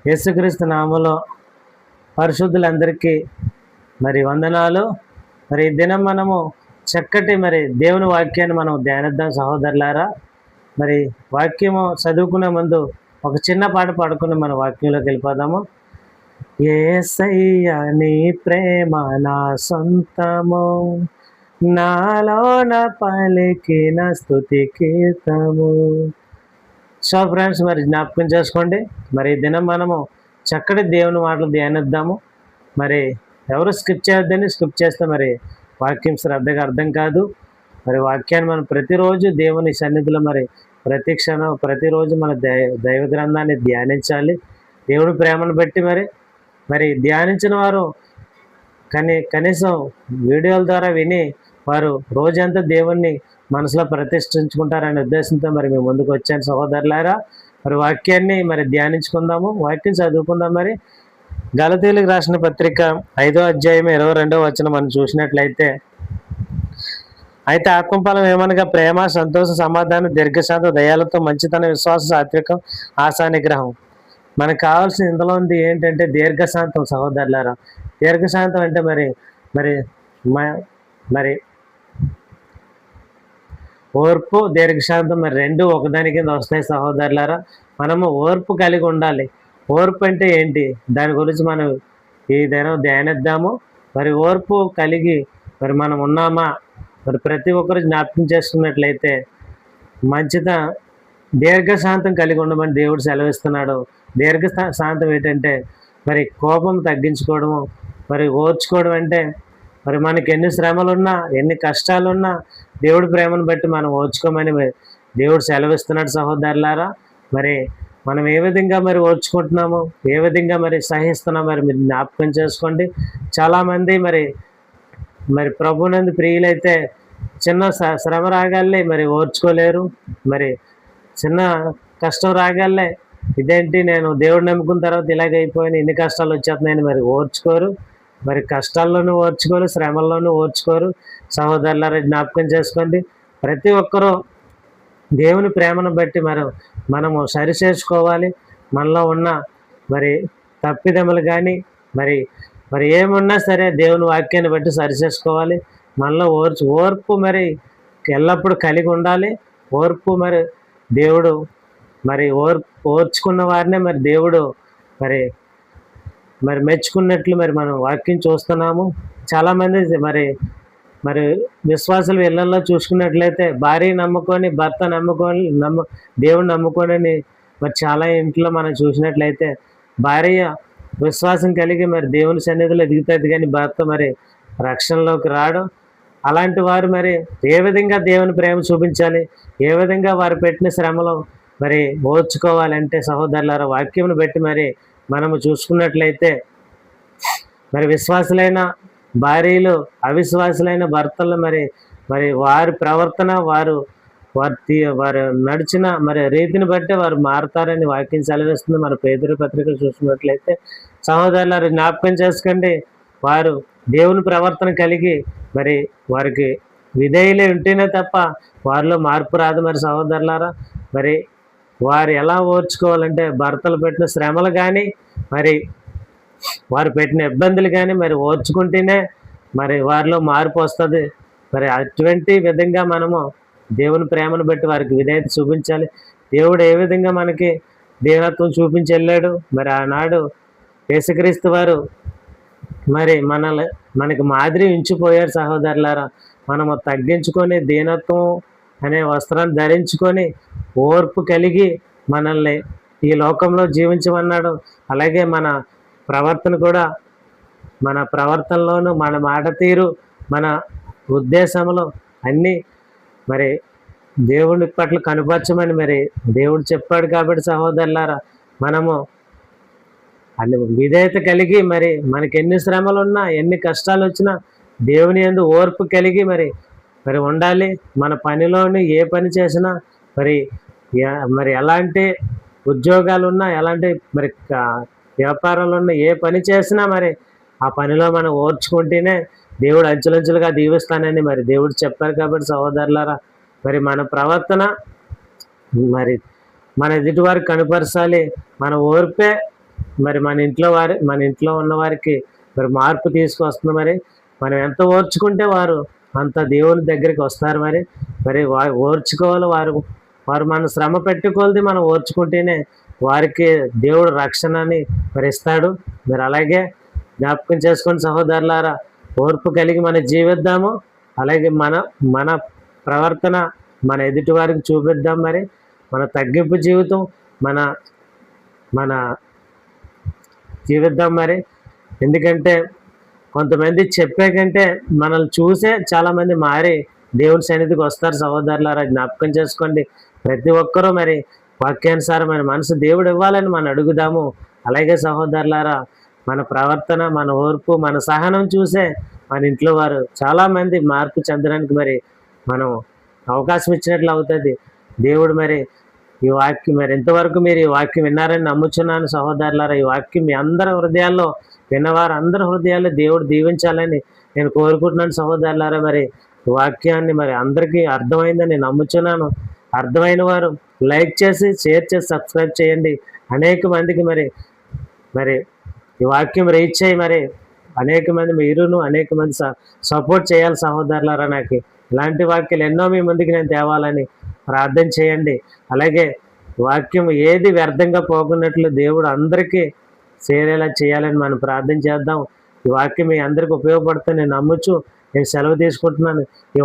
యేసుక్రీస్తు నామములో పరిశుద్ధులందరికీ మరి వందనాలు. మరి ఈ దినం మనము చక్కటి దేవుని వాక్యాన్ని మనం ధ్యానిద్దాం సహోదరులారా. మరి వాక్యము చదువుకునే ముందు ఒక చిన్న పాట పాడుకుని మన వాక్యంలోకి వెళ్ళిపోదాము. యేసయ్య నీ ప్రేమ నా సొంతము, నాలోన పలికిన స్తుతి కీర్తము. సో ఫ్రెండ్స్, మరి జ్ఞాపకం చేసుకోండి, మరి ఈ దినం మనము చక్కటి దేవుని మాటలు ధ్యానిద్దాము. మరి ఎవరు స్కిప్ చేయొద్దని, స్కిప్ చేస్తే మరి వాక్యం శ్రద్ధగా అర్థం కాదు. మరి వాక్యాన్ని మనం ప్రతిరోజు దేవుని సన్నిధిలో మరి ప్రతి క్షణం ప్రతిరోజు మన దైవ గ్రంథాన్ని ధ్యానించాలి. దేవుడి ప్రేమను బట్టి మరి ధ్యానించిన వారు కనీసం వీడియోల ద్వారా విని వారు రోజంతా దేవుణ్ణి మనసులో ప్రతిష్ఠించుకుంటారనే ఉద్దేశంతో మరి మేము ముందుకు వచ్చాను సహోదరులారా. మరి వాక్యాన్ని మరి ధ్యానించుకుందాము, వాక్యం చదువుకుందాం. మరి గలతీయులకు రాసిన పత్రిక 5వ అధ్యాయం 22వ వచనం మనం చూసినట్లయితే, అయితే ఆత్మఫలం ఏమనగా ప్రేమ, సంతోషం, సమాధానం, దీర్ఘశాంతం, దయాలతో, మంచితనం, విశ్వాసం, సాత్వికం, ఆశా నిగ్రహం. మనకు కావాల్సిన ఇందులో ఉంది ఏంటంటే దీర్ఘశాంతం సహోదరులారా. దీర్ఘశాంతం అంటే మరి ఓర్పు, దీర్ఘశాంతం మరి రెండు ఒకదాని కింద వస్తాయి సహోదరులారా. మనము ఓర్పు కలిగి ఉండాలి. ఓర్పు అంటే ఏంటి, దాని గురించి మనం ఈ దినం ధ్యానిద్దాము. మరి ఓర్పు కలిగి మరి మనం ఉన్నామా, మరి ప్రతి ఒక్కరు జ్ఞాపకం చేసుకున్నట్లయితే దీర్ఘశాంతం కలిగి ఉండమని దేవుడు సెలవిస్తున్నాడు. శాంతం ఏంటంటే మరి కోపం తగ్గించుకోవడము, మరి ఓర్చుకోవడం అంటే మరి మనకి ఎన్ని శ్రమలున్నా ఎన్ని కష్టాలున్నా దేవుడి ప్రేమను బట్టి మనం ఓర్చుకోమని దేవుడు సెలవిస్తున్నాడు సహోదరులారా. మరి మనం ఏ విధంగా మరి ఓర్చుకుంటున్నాము, ఏ విధంగా మరి సహిస్తున్నాం మరి మీరు జ్ఞాపకం చేసుకోండి. చాలామంది మరి ప్రభునందు ప్రియులైతే చిన్న శ్రమ రాగాలే మరి ఓర్చుకోలేరు. మరి చిన్న కష్టం రాగాలే ఇదేంటి, నేను దేవుడు నమ్ముకున్న తర్వాత ఇలాగైపోయిన ఇన్ని కష్టాలు వచ్చేస్తున్నాయని మరి ఓర్చుకోరు. మరి కష్టాల్లోనూ ఓర్చుకోరు, శ్రమల్లోనూ ఓర్చుకోరు. సహోదరులారా జ్ఞాపకం చేసుకోండి, ప్రతి ఒక్కరూ దేవుని ప్రేమను బట్టి మనము సరి చేసుకోవాలి. మనలో ఉన్న మరి తప్పిదములు కానీ మరి ఏమున్నా సరే దేవుని వాక్యాన్ని బట్టి సరి చేసుకోవాలి. మనలో ఓర్పు మరి ఎల్లప్పుడూ కలిగి ఉండాలి. ఓర్పు మరి దేవుడు మరి ఓర్చుకున్న వారినే మరి దేవుడు మరి మెచ్చుకున్నట్లు మరి మనం వాక్యం చూస్తున్నాము. చాలామంది మరి విశ్వాసులు ఇళ్లలో చూసుకున్నట్లయితే భార్య నమ్ముకొని, భర్త నమ్ముకొని, దేవుడు నమ్ముకొని మరి చాలా ఇంట్లో మనం చూసినట్లయితే భార్య విశ్వాసం కలిగి మరి దేవుని సన్నిధిలో ఎదుగుతుంది, కానీ భర్త మరి రక్షణలోకి రాడు. అలాంటి వారు మరి ఏ విధంగా దేవుని ప్రేమ చూపించాలి, ఏ విధంగా వారు పెట్టిన శ్రమలో మరి ఓర్చుకోవాలంటే సహోదరులారా వాక్యమును బట్టి మరి మనము చూసుకున్నట్లయితే మరి విశ్వాసులైన భార్యలు, అవిశ్వాసులైన భర్తలు మరి వారి ప్రవర్తన, వారు నడిచిన మరి రీతిని బట్టి వారు మారుతారని వాక్యం సెలవిస్తుంది. మన పేదరి పత్రికలు చూసుకున్నట్లయితే సహోదరులారు జ్ఞాపకం చేసుకోండి, వారు దేవుని ప్రవర్తన కలిగి మరి వారికి విధేయులే ఉంటేనే తప్ప వారిలో మార్పు రాదు. మరి సహోదరులారా మరి వారు ఎలా ఓర్చుకోవాలంటే భర్తలు పెట్టిన శ్రమలు కానీ మరి వారు పెట్టిన ఇబ్బందులు కానీ మరి ఓర్చుకుంటేనే మరి వారిలో మార్పు వస్తుంది. మరి అటువంటి విధంగా మనము దేవుని ప్రేమను బట్టి వారికి విధేయత చూపించాలి. దేవుడు ఏ విధంగా మనకి దేవత్వం చూపించి వెళ్ళాడు, మరి ఆనాడు యేసుక్రీస్తు వారు మరి మనకి మాదిరి ఉంచిపోయారు సహోదరులారా. మనము తగ్గించుకొని దీనత్వం అనే వస్త్రాన్ని ధరించుకొని ఓర్పు కలిగి మనల్ని ఈ లోకంలో జీవించమన్నాడు. అలాగే మన ప్రవర్తన కూడా, మన ప్రవర్తనలోను, మన మాట తీరు, మన ఉద్దేశంలో అన్నీ మరి దేవుని పట్ల కనుపరచమని మరి దేవుడు చెప్పాడు. కాబట్టి సహోదరులారా మనము అన్ని విధేయత కలిగి మరి మనకి ఎన్ని శ్రమలు ఉన్నా ఎన్ని కష్టాలు వచ్చినా దేవుని యందు ఓర్పు కలిగి మరి ఉండాలి. మన పనిలోని ఏ పని చేసినా మరి ఎలాంటి ఉద్యోగాలు ఉన్నా, ఎలాంటి మరి వ్యాపారాలు ఉన్నా, ఏ పని చేసినా మరి ఆ పనిలో మనం ఓర్చుకుంటేనే దేవుడు అంచులంచులుగా దీవిస్తానని మరి దేవుడు చెప్పారు. కాబట్టి సహోదరులారా మరి మన ప్రవర్తన మరి మన ఎదుటి వారికి కనపరచాలి. మన ఓర్పే మరి మన ఇంట్లో ఉన్న వారికి మరి మార్పు తీసుకొస్తుంది. మరి మనం ఎంత ఓర్చుకుంటే వారు అంత దేవుని దగ్గరికి వస్తారు. మరి ఓర్చుకోవాలి. వారు మన శ్రమ పెట్టుకోలది మనం ఓర్చుకుంటేనే వారికి దేవుడు రక్షణని మరి ఇస్తాడు. మీరు అలాగే జ్ఞాపకం చేసుకోండి సహోదరులారా, ఓర్పు కలిగి మనం జీవిద్దాము. అలాగే మన మన ప్రవర్తన మన ఎదుటి వారికి చూపిద్దాం. మరి మన తగ్గింపు జీవితం మన మన జీవిద్దాం. మరి ఎందుకంటే కొంతమంది చెప్పే కంటే మనల్ని చూసే చాలామంది మారి దేవుని సన్నిధికి వస్తారు. సహోదరులారా జ్ఞాపకం చేసుకోండి. ప్రతి ఒక్కరూ మరి వాక్యానుసారమైన మనసు దేవుడు ఇవ్వాలని మనం అడుగుదాము. అలాగే సహోదరులారా, మన ప్రవర్తన, మన ఓర్పు, మన సహనం చూసే మన ఇంట్లో వారు చాలామంది మార్పు చెందడానికి మరి మనం అవకాశం ఇచ్చినట్లు అవుతుంది. దేవుడు మరి ఈ వాక్యం మరి ఇంతవరకు మీరు ఈ వాక్యం విన్నారని నమ్ముచున్నాను సహోదరులారా. ఈ వాక్యం మీ అందరి హృదయాల్లో విన్నవారు అందరి హృదయాల్లో దేవుడు దీవించాలని నేను కోరుకుంటున్నాను సహోదరులారా. మరి ఈ వాక్యాన్ని మరి అందరికీ అర్థమైందని నేను నమ్ముచున్నాను. అర్థమైన వారు లైక్ చేసి, షేర్ చేసి, సబ్స్క్రైబ్ చేయండి. అనేక మందికి మరి ఈ వాక్యం రీచ్ అయ్యి మరి అనేక మంది అనేక మంది సపోర్ట్ చేయాలి సహోదరులారా. నాకు ఇలాంటి వాక్యాలు ఎన్నో మీ ముందుకు నేను తేవాలని ప్రార్థన చేయండి. అలాగే వాక్యం ఏది వ్యర్థంగా పోకున్నట్లు దేవుడు అందరికీ చేరేలా చేయాలని మనం ప్రార్థన చేద్దాం. ఈ వాక్యం మీ అందరికీ ఉపయోగపడుతుంది నేను నమ్ముచు నేను సెలవు తీసుకుంటున్నాను. ఈ